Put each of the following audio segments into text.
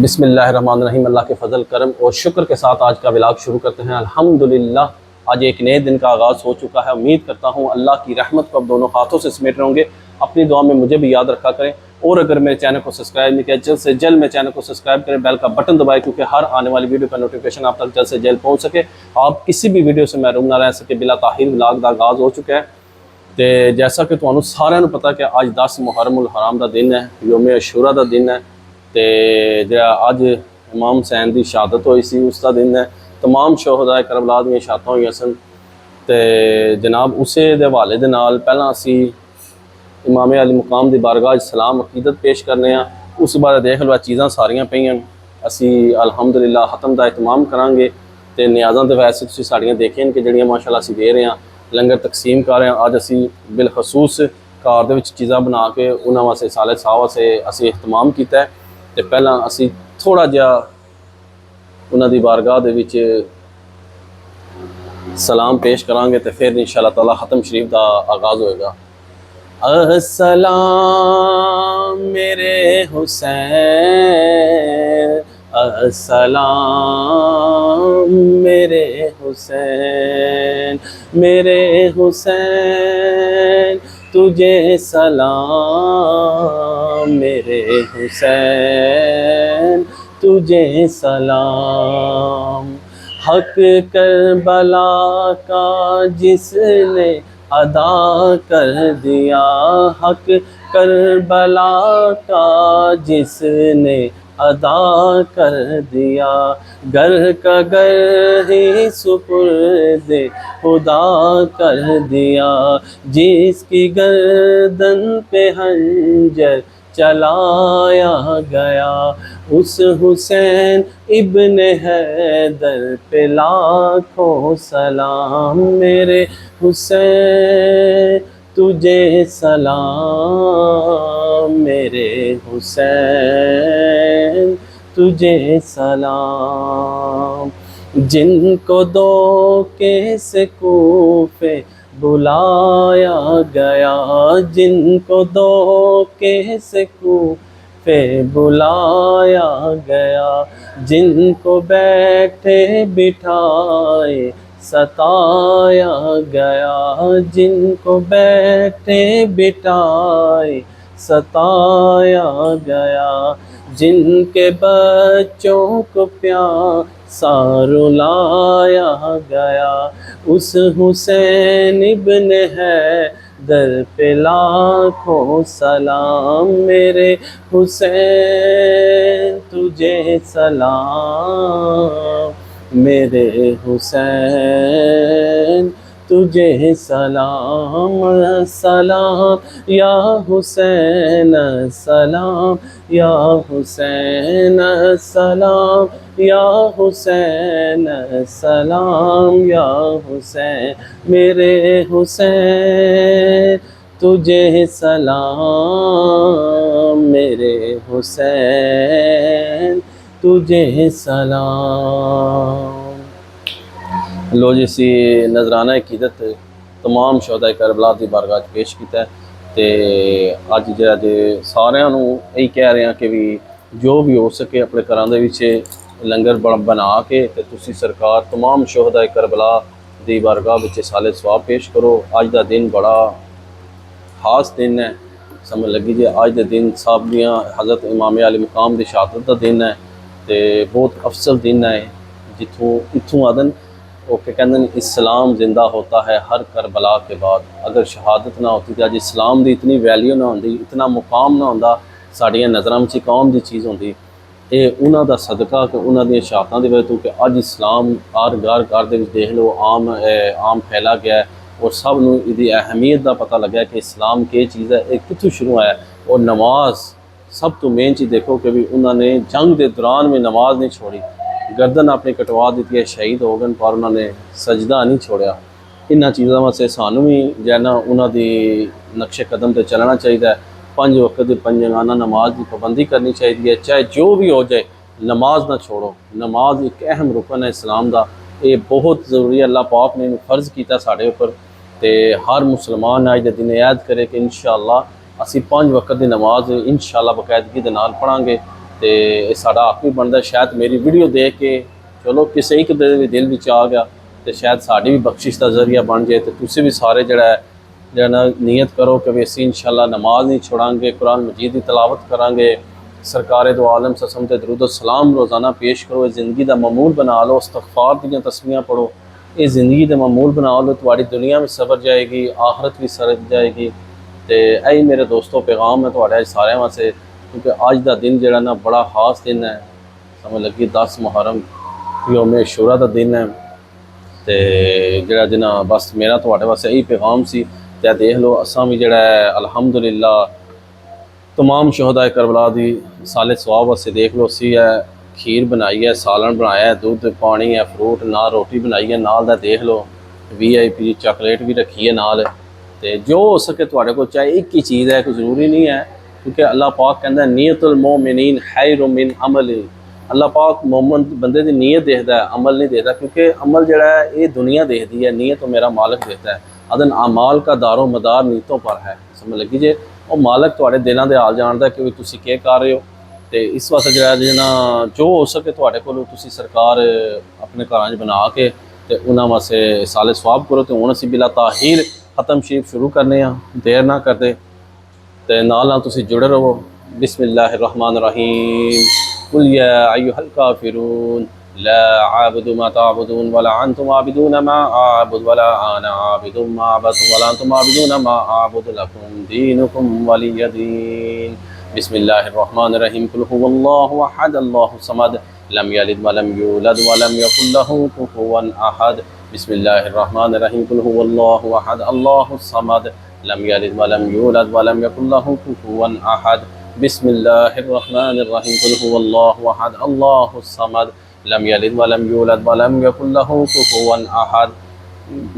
بسم اللہ الرحمن الرحیم۔ اللہ کے فضل کرم اور شکر کے ساتھ آج کا ولاگ شروع کرتے ہیں۔ الحمدللہ آج ایک نئے دن کا آغاز ہو چکا ہے۔ امید کرتا ہوں اللہ کی رحمت کو اب دونوں ہاتھوں سے سمیٹ رہے ہوں گے۔ اپنی دعا میں مجھے بھی یاد رکھا کریں، اور اگر میرے چینل کو سبسکرائب نہیں کیا جلد سے جلد میرے چینل کو سبسکرائب کریں، بیل کا بٹن دبائیں کیونکہ ہر آنے والی ویڈیو کا نوٹیفیکیشن آپ تک جلد سے جلد پہنچ سکے، آپ کسی بھی ویڈیو سے محروم نہ رہ سکے۔ بلا تاخیر ولاگ کا آغاز ہو چکا ہے تے جیسا کہ تمہیں سارے نوں پتا کہ آج 10 محرم الحرام دا دن ہے، یوم عاشورہ دا دن ہے تے جڑا اج امام حسین دی شہادت ہوئی سی اس دا دن ہے۔ تمام شہداء کربلا دیاں شہادتاں ہوئی سن تے جناب اسے دے حوالے دے نال پہلاں اسی امام علی مقام دی بارگاہ سلام عقیدت پیش کرنے ہیں۔ اس بارے دیکھ لو چیزاں ساریاں پئیاں اسی الحمدللہ ختم دا اہتمام کران گے تے نیازاں تے ویسے تسی ساریاں دیکھیں کہ جڑیاں ماشاءاللہ اسی دے رہے ہیں، لنگر تقسیم کر رہے ہیں۔ آج اسی بالخصوص کار دے وچ چیزاں بنا کے انہاں واسطے سالے صاحب سے اسی اہتمام کیتا ہے تے پہلاں اسی تھوڑا جہا انہاں دی بارگاہ دے وچ سلام پیش کران گے تے پھر انشاءاللہ تعالی ختم شریف دا آغاز ہوئے گا۔ السلام میرے حسین، السلام میرے حسین، میرے حسین تجھے سلام، میرے حسین تجھے سلام۔ حق کربلا کا جس نے ادا کر دیا، حق کربلا کا جس نے ادا کر دیا، گر کا گر ہی سپرد خدا کر دیا، جس کی گردن پہ خنجر چلایا گیا، اس حسین ابن حیدر پہ لاکھوں سلام، میرے حسین تجھے سلام، میرے حسین تجھے سلام۔ جن کو دھوکے سے کوفے بلایا گیا، جن کو دھوکے سے کوفے بلایا گیا، جن کو بیٹھے بٹھائے ستایا گیا، جن کو بیٹھے بٹھائے ستایا گیا، جن کے بچوں کو پیاسا رلایا گیا، اس حسین ابن حیدر پہ لاکھوں سلام، میرے حسین تجھے سلام، میرے حسین تجھے سلام۔ سلام یا حسین، سلام یا حسین، سلام یا حسین، سلام یا حسین، میرے حسین تجھے سلام، میرے حسین تجھے سلام۔ لو جی سی نذرانہ عقیدت تمام شہداء کربلا دی بارگاہ پیش کیتا ہے تے اج جڑا جے ساریاں نوں یہی کہہ رہے ہیں کہ بھی جو بھی ہو سکے اپنے گھراں دے وچ لنگر بنا کے تے تسی سرکار تمام شہداء کربلا دی بارگاہ وچ سالے ثواب پیش کرو۔ اج دا دن بڑا خاص دن ہے، سمجھ لگی جی اج دے دن صاحب دیاں حضرت امام علی مقام دی شہادت دا دن ہے تے بہت افضل دن ہے، جتھوں اتھوں آدن وہ کہ کہندن اسلام زندہ ہوتا ہے ہر کربلا کے بعد۔ اگر شہادت نہ ہوتی تو اج اسلام دی اتنی ویلیو نہ ہوندی، اتنا مقام نہ ہوندا، ساڈیاں نظراں وچ قوم دی چیز ہوندی۔ اے انہاں دا صدقہ کہ انہاں دیاں شہادتاں دی وجہ تو کہ اج اسلام ہر گھر دے وچ دیکھ لو عام پھیلا گیا ہے اور سب نوں دی اہمیت دا پتہ لگا ہے کہ اسلام کی چیز ہے، ایک کتھوں شروع ہے۔ اور نماز سب تو مین چیز دیکھو کہ بھی انہوں نے جنگ دے دوران میں نماز نہیں چھوڑی، گردن اپنی کٹوا دیتی ہے، شہید ہو گئے پر انہوں نے سجدہ نہیں چھوڑیا۔ انہاں چیزاں واسطے سانوں بھی جو ہے نا انہاں دی نقش قدم تے چلنا چاہیے۔ 5 وقت دی پنجگانہ نماز کی پابندی کرنی چاہیے، چاہے جو بھی ہو جائے نماز نہ چھوڑو۔ نماز ایک اہم رکن ہے اسلام دا، یہ بہت ضروری ہے، اللہ پاک نے فرض کیتا ساڑے اوپر تے ہر مسلمان آج دے دن یاد کرے کہ انشاءاللہ اسی 5 وقت دی نماز انشاءاللہ باقاعدگی دے نال پڑھاں گے ਤੇ ਇਹ ਸਾਡਾ ਹੱਕ ਵੀ ਬਣਦਾ। ਸ਼ਾਇਦ ਮੇਰੀ ਵੀਡੀਓ ਦੇਖ ਕੇ ਚਲੋ ਕਿਸੇ ਇੱਕ ਦੇ ਵੀ ਦਿਲ ਵਿੱਚ ਆ ਗਿਆ ਤੇ ਸ਼ਾਇਦ ਸਾਡੀ ਵੀ ਬਖਸ਼ਿਸ਼ ਦਾ ਜ਼ਰੀਆ ਬਣ ਜਾਏ। ਤੇ ਤੁਸੀਂ ਵੀ ਸਾਰੇ ਜਿਹੜਾ ਨਾ ਨੀਅਤ ਕਰੋ ਕਿ ਵੀ ਅਸੀਂ ਇਨਸ਼ਾਅੱਲਾ ਨਮਾਜ਼ ਨਹੀਂ ਛੋੜਾਂਗੇ, ਕੁਰਾਨ ਮਜੀਦ ਦੀ ਤਲਾਵਤ ਕਰਾਂਗੇ, ਸਰਕਾਰ دو عالم سسم تے درود و سلام روزانہ پیش کرو، زندگی دا معمول بنا لو، استغفار دیاں تسبیحاں پڑھو، یہ زندگی دا معمول بنا لو، تواڈی دنیا میں سبر جائے گی، آخرت بھی سر جائے گی۔ تے اے میرے دوستو پیغام ہے تواڈے سارے واسطے، کیونکہ اج دا دن جڑا نا بڑا خاص دن ہے، سمجھ لگی 10 محرم یوم عاشورہ دا دن ہے۔ تے جڑا دن بس میرا تواڈے واسطے یہی پیغام سی۔ تے دیکھ لو اساں بھی جڑا ہے الحمدللہ تمام شہدائے کربلا دی سال ثواب واسطے دیکھ لو سی ہے کھیر بنائی ہے، سالن بنایا ہے، دودھ پانی ہے، فروٹ نال روٹی بنائی ہے، نال دا دیکھ لو VIP چاکلیٹ بھی رکھی ہے نال۔ تے جو ہو سکے تواڈے کو چاہے ایک ہی چیز ہے، کوئی ضروری نہیں ہے، کیونکہ اللہ پاک کہندا ہے نیت المومنین خیر من عمل۔ اللہ پاک مومن بندے دی نیت دیکھدا ہے، عمل نہیں دیکھدا، کیونکہ عمل جڑا ہے یہ دنیا دیکھدی ہے، نیت تو میرا مالک دیکھتا ہے۔ ادن اعمال کا دار و مدار نیتوں پر ہے، سمجھ لگی جے۔ اور مالک تواڈے دلاں دے حال جاندا ہے کہ تسی کی کر رہے ہو۔ تے اس واسطے جڑا جو ہو سکے تواڈے کولوں تسی سرکار اپنے گھراں وچ بنا کے تے انہاں واسطے سال ثواب کرو۔ تے ہن اسی بلا تاخیر ختم شریف شروع کرنے ہاں، دیر نہ کردے تے نال تسی جڑے رہو۔ بسم اللہ الرحمن الرحیم، قل یا ایھا الکافرون لا عابد ما تعبدون ولا انتم عابدون ما اعبد ولا انا عابد ما عبدتم ولا انتم عابدون ما اعبد لكم دينكم ولي دين۔ بسم اللہ الرحمن الرحیم، قل هو اللہ احد اللہ الصمد لم یلد ولم یولد ولم یکن له کفوا احد۔ بسم اللہ الرحمن الرحیم، قل هو اللہ احد اللہ الصمد لم یلد ولم یولد ولم یکن له کفوا احد۔ بسم اللہ الرحمن الرحیم، قل هو اللہ احد اللہ الصمد لم یلد ولم یولد ولم یکن له کفوا احد۔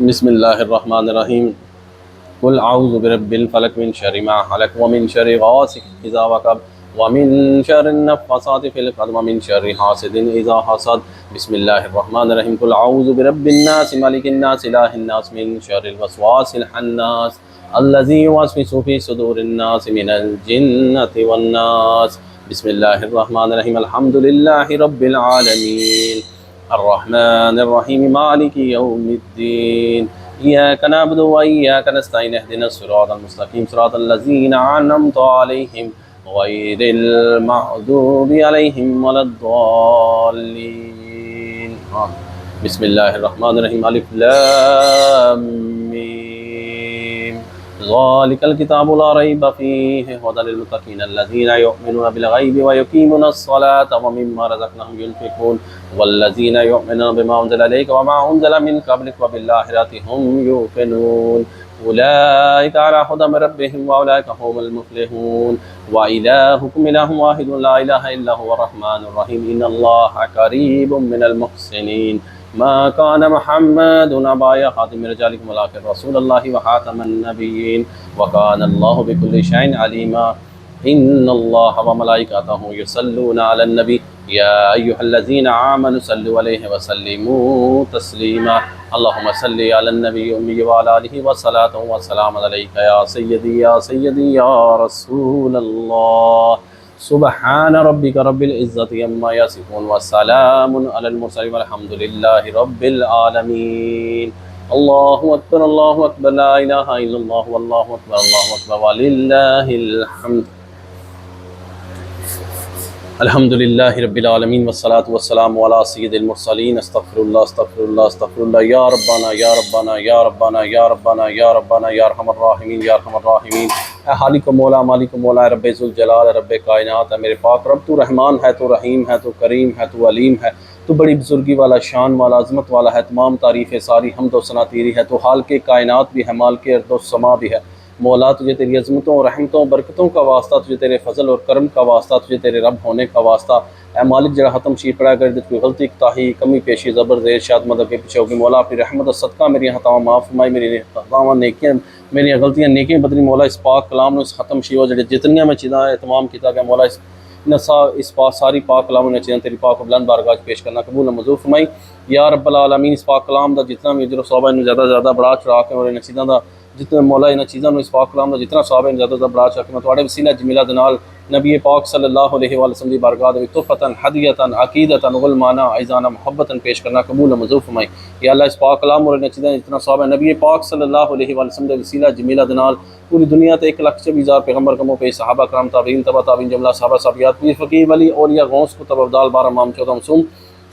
بسم اللہ الرحمن الرحیم، قل اعوذ برب الفلق من شر ما خلق ومن شر غاسق اذا وقب ومن شر النفاثات في العقد ومن شر حاسد اذا حسد۔ بسم اللہ الرحمن الرحیم، قل اعوذ برب الناس ملک الناس الہ الناس من شر الوسواس الخناس الذي يوسوس في صدور الناس من الجنة والناس۔ بسم اللہ الرحمن الرحیم، الحمد للہ رب العالمین الرحمن الرحیم مالک یوم الدین إياك نعبد وإياك نستعين اهدنا الصراط المستقيم صراط الذين أنعمت عليهم غير المغضوب عليهم ولا الضالين۔ بسم الله الرحمن الرحيم، ألف لام ميم ذلك الكتاب لا ريب فيه هدى للمتقين الذين يؤمنون بالغيب ويقيمون الصلاة ومما رزقناهم ينفقون والذين يؤمنون بما أنزل إليك وما أنزل من قبلك وبالآخرة هم يوقنون أولئك على هدى من ربهم وأولئك هم المفلحون وإلهكم إله واحد لا إله إلا هو الرحمن الرحيم إن الله قريب من المحسنين ما كان محمد أبا أحد من رجالكم ولكن رسول الله وخاتم النبيين وكان الله بكل شيء عليما إن الله وملائكته يصلون على النبي يا أيها الذين آمنوا صلوا عليه وسلموا تسليما اللهم صل على النبي أمي وعلى آله وصلاة وسلام عليك يا سيدي يا سيدي يا رسول الله سبحان ربك رب العزة عما يصفون وسلام على المرسلين والحمد لله رب العالمين۔ الله أكبر الله أكبر لا إله إلا الله والله أكبر الله أكبر ولله الحمد۔ الحمد للہ رب العالمین والصلاة والسلام علی سید المرسلین۔ استغفر اللہ استغفر اللہ استغفر اللہ، یا ربنا یا ربنا یا ربنا یا ربنا یا ربنا یا ارحم الراحمین یا ارحم الراحمین۔ اے خالق و مولا مالک و مولا رب ذوالجلال رب کائنات ہے میرے پاک رب، تو رحمان ہے، تو رحیم ہے، تو کریم ہے، تو علیم ہے، تو بڑی بزرگی والا، شان والا، عظمت والا ہے، تمام تعریفیں ساری حمد و ثنا تیری ہے، تو خالق کائنات بھی ہے، مالک ارض و سما بھی ہے۔ مولا تجھے تیری عظمتوں، رحمتوں، برکتوں کا واسطہ، تجھے تیرے فضل اور کرم کا واسطہ، تجھے تیرے رب ہونے کا واسطہ۔ اے مالک جڑا ختم شریف پڑھا کر دے، کوئی غلطی کوتاہی کمی پیشی زبر زیر شاد مدد کے پیچھے ہوگی مولا اپنی رحمت و صدقہ میری خطاواں معاف فرمائی، میری خطاواں نیکیاں میری غلطیاں نیکیاں بدلی مولا۔ اس پاک کلام نے اس ختم شریف جڑے جتنیاں میں چیزاں اہتمام کیتا گیا مولا، اس پاک ساری پاک کلام نے چیزاں تیری پاک و بلند بارگاہ پیش کرنا قبول و منظور فرمائی یا رب العالمین۔ اس پاک کلام دا جتنا بھی اجر و ثواب ہے زیادہ سے زیادہ بڑھا چڑھا کے، اور ان چیزاں دا جتنے مولا ان چیزاں اس پاک کلام دا جتنا ثواب ہے زیادہ سے زیادہ بڑھا چڑھا کے میں تواڈے وسیلہ جمیلہ دے نال نبی پاک صلی اللہ علیہ وآلہ وسلم دی بارگاہ دے تحفتاً ہدیتاً عقیدتاً غلمانہ ایزانہ محبتاً پیش کرنا قبول منظور فرمائی۔ یا اللہ اس پاک کلام اور نچیدہ جتنا صحابہ نبی پاک صلی اللہ علیہ وآلہ وسلم دے وسیلہ جمیلہ دنال پوری دنیا تے 1,24,000 پیغمبر کموں پہ صحابہ کرام تابعین تبع تابعین جملہ صحابہ صحابیات پیر فقیر ولی اولیاء غوث کتب ابدال 12 امام 14 معصوم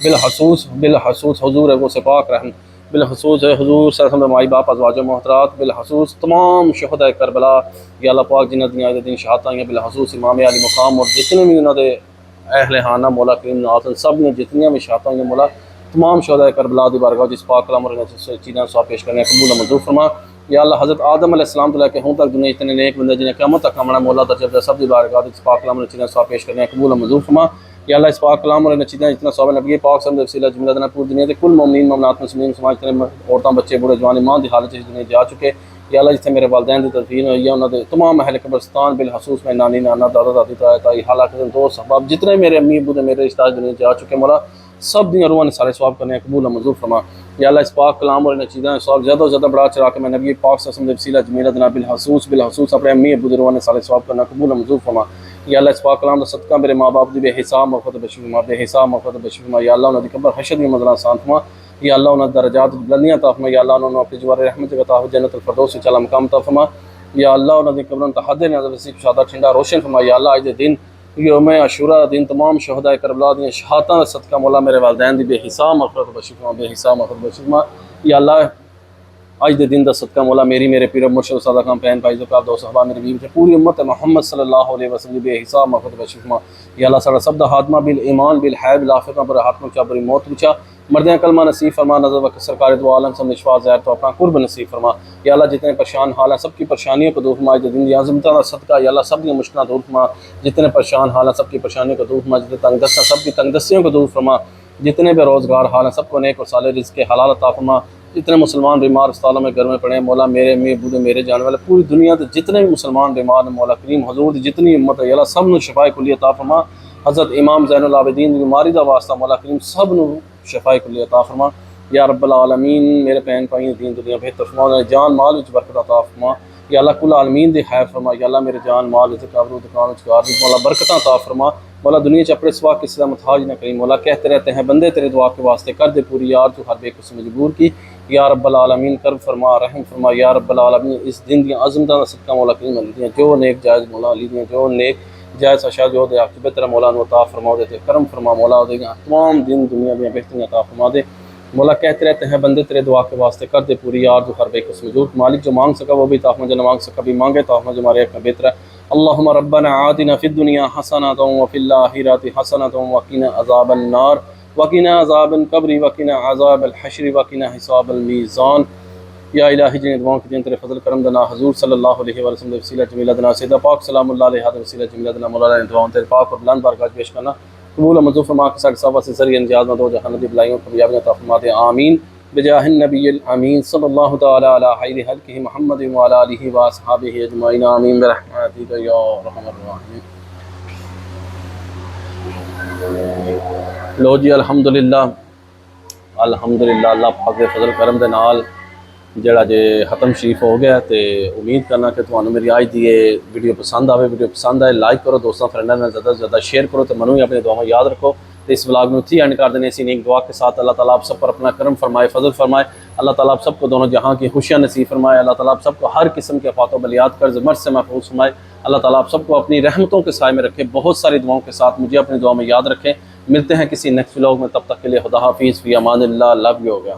بالخصوص حضور غوث پاک رحم، بالخصوص حضور صلی اللہ علیہ وسلم مائی باپ ازواج محترات، بالخصوص تمام شہداء کربلا یا اللہ پاک جنہ دنیا دین شہادتیں ہیں، بالخصوص امام علی مقام اور جتنے بھی انہوں نے اہل خانہ مولا کریم نوازن سب نے جتنی بھی شہادتیں ہیں مولا تمام شہداء کربلا دی بارگاہ جس پاک کلام اور چیزیں سواب پیش کرنے قبول منظور فرما۔ یا اللہ حضرت آدم علیہ السلام تو لے کے ہوں تک دنیا اتنے نیک بندے جنہیں قیامت تک ہمارا مولا درجہ سب دی بارگاہ جس پاک کلام اور چیزیں سواب پیش کرنے قبول منظور فرما۔ یا اللہ اس پاک کلام اور نچیدہ جتنا صحابہ نبی پاک صلی اللہ علیہ وسلم جملہ دنا پوری دنیا کے کل مومنین مومنات مسلمین سماج تنے عورتاں بچے بوڑھے جوان ایمان دی حالت اس دنیا جا چکے۔ یا اللہ جتنے میرے والدین دی تدفین ہوئی ہے انہوں نے تمام اہل قبرستان بالخصوص میں نانی نانا دادا دادی تائی حالات دوست احباب جتنے میرے امی ابو میرے رشتہ دنیا جا چکے مولا سب دنیا روح نے سارے ثواب کرنے قبول منظور فرما۔ یا اللہ اس پاک کلام اور نچیدہ ثواب زیادہ سے زیادہ بڑا چرا کے میں نبی پاک صلی اللہ علیہ وسلم وسیلہ جمیلہ دنا بالخصوص اپنے امی ابو روح نے سارے ثواب کرنا قبول منظور فرما۔ یا اللہ اس پاک کلام کا صدقہ میرے ماں باپ دی بے حساب مغفرت بخش فرما، بے حساب مغفرت بخش فرما۔ یا اللہ انہاں دی قبر حشر دی منزلہ آسان فرما۔ یا اللہ انہاں درجات بلندیاں عطا فرما۔ یا اللہ انہاں اپنی جوار رحمت عطا فرما، جنت الفردوس سے چلا مقام عطا فرما۔ یا اللہ انہاں دی قبروں تے حد نظر وسیع شادہ ٹھنڈا روشن فرما۔ یا اللہ اج دے دن یوم عاشوراء دن تمام شہداء کربلا دی شہادتاں دا صدقہ مولا میرے والدین دی بے حساب مغفرت بخش فرما، بے حساب مغفرت بخش فرما۔ یا اللہ آج دے دن دا صدقہ مولا میری میرے پیر مرشد سادہ خان پہن بھائی زکات دو صحابہ میرے بیوی پوری امت محمد صلی اللہ علیہ وسلم بے حساب مغفرت بخش فرما۔ یا اللہ سارا سب دا خاتمہ بالایمان بالحی بالعافیت پر ہاتھ چا بری موت بچا مردیں کلمہ نصیب فرما، نظر وقت سرکار دو عالم سب نشوا زہر تو اپنا قرب نصیب فرما۔ یا اللہ جتنے پریشان حال ہیں سب کی پریشانیوں کو دور فرما، آج دے دن دی عظمتاں دا صدقہ یا اللہ سب دی مشکلات دور فرما، جتنے پریشان حال ہیں سب کی پریشانیوں کو دور فرما، جتنے تنگ دست ہیں سب کی تنگ دستیوں کو دور فرما، جتنے بے روزگار حال ہیں سب کو نیک اور صالح رزق حلال عطا فرما، جتنے مسلمان بیمار اسپتالوں میں گھر میں پڑے ہیں مولا میرے امی ابو میرے جانے والے پوری دنیا کے جتنے بھی مسلمان بیمار ہیں مولا کریم حضور دی جتنی امت ہے یا اللہ سب نو شفاء کلی عطا فرما۔ حضرت امام زین العابدین دی بیماری دا واسطہ مولا کریم سب نو شفاء کلی عطا فرما۔ یا رب العالمین میرے بہن بھائی دین دنیا بہتر فرما، جان مال وچ برکت عطا فرما۔ یا اللہ کل عالمین دے خیر فرما۔ یا اللہ میرے جان مال وچ قبر دکان وچ کار مولا برکتاں عطا فرما۔ مولا دنیا چ اپنے سوا کسی کا محتاج نہ کریں مولا، کہتے رہتے ہیں بندے تیرے دعا کے واسطے کر دے پوری یار تو ہر بے کو مجبور کی۔ یا رب العالمین کرم فرما رحم فرما۔ یا رب العالمین اس دن دی عظمتاں دا صدقہ مولا کریم لیاں جو نیک جائز مولا لیاں جو نیک جائز اشیاء جو دے عاقبت تیرا مولا نو عطا فرما دے تے کرم فرما مولا دے تمام دن دنیا میں بہترین عطا فرما دے مولا، کہتے رہتے ہیں بندے تیرے دعا کے واسطے کر دے پوری یار جو ہر بے کو مجبور، مالک جو مانگ سکا وہ بھی عطا فرما، جو نہ مانگ سکا بھی مانگے تو جو ہمارے حق میں بہتر ہے۔ اللہم ربنا آتنا فی الدنیا حسنۃ وفی الآخرۃ حسنۃ وقنا عذاب النار وقنا عذاب القبر وقنا عذاب الحشر وقنا حساب المیزان۔ یا الہی جن دعاؤں کی جن تیرے فضل کرم دنا حضور صلی اللہ علیہ وسلم وسیلہ جمیلہ دنا سیدہ پاک سلام اللہ علیہ وسیلہ جمیلہ دنا مولا دعاؤں تیرے پاک اور بلند بارگاہ پیش کرنا قبول منظور فرما کے ساتھ صحابہ سے ذریعہ نجات میں دو جہان دی بلائیوں کامیابیاں عطا فرما دے آمین بجاہ النبی الامین صلی اللہ تعالی علی خیر خلقہ محمد وعلی آلہ واصحابہ اجمعین آمین برحمتک یا ارحم الراحمین۔ لو جی الحمدللہ اللہ پاک دے فضل کرم دے نال جڑا جے ختم شریف ہو گیا تے امید کرنا کہ تمہیں میری آج دی ویڈیو پسند آئے لائک کرو دوستاں فرینڈاں میں زیادہ سے زیادہ شیئر کرو تو منو ہی اپنے دعاؤں یاد رکھو۔ تو اس ولاگ میں اتھی اینڈ کر دینے اسی نیک دعا کے ساتھ اللہ تعالیٰ آپ سب پر اپنا کرم فرمائے فضل فرمائے، اللہ تعالیٰ آپ سب کو دونوں جہاں کی خوشیاں نصیب فرمائے، اللہ تعالیٰ آپ سب کو ہر قسم کے آفات و بلیات قرض مرض سے محفوظ فرمائے، اللہ تعالیٰ آپ سب کو اپنی رحمتوں کے سائے میں رکھے، بہت ساری دعاؤں کے ساتھ مجھے اپنی دعا میں یاد رکھیں۔ ملتے ہیں کسی نیکسٹ ولاگ میں، تب تک کے لیے خدا حافظ، فی امان اللہ، لو یو ہو گیا۔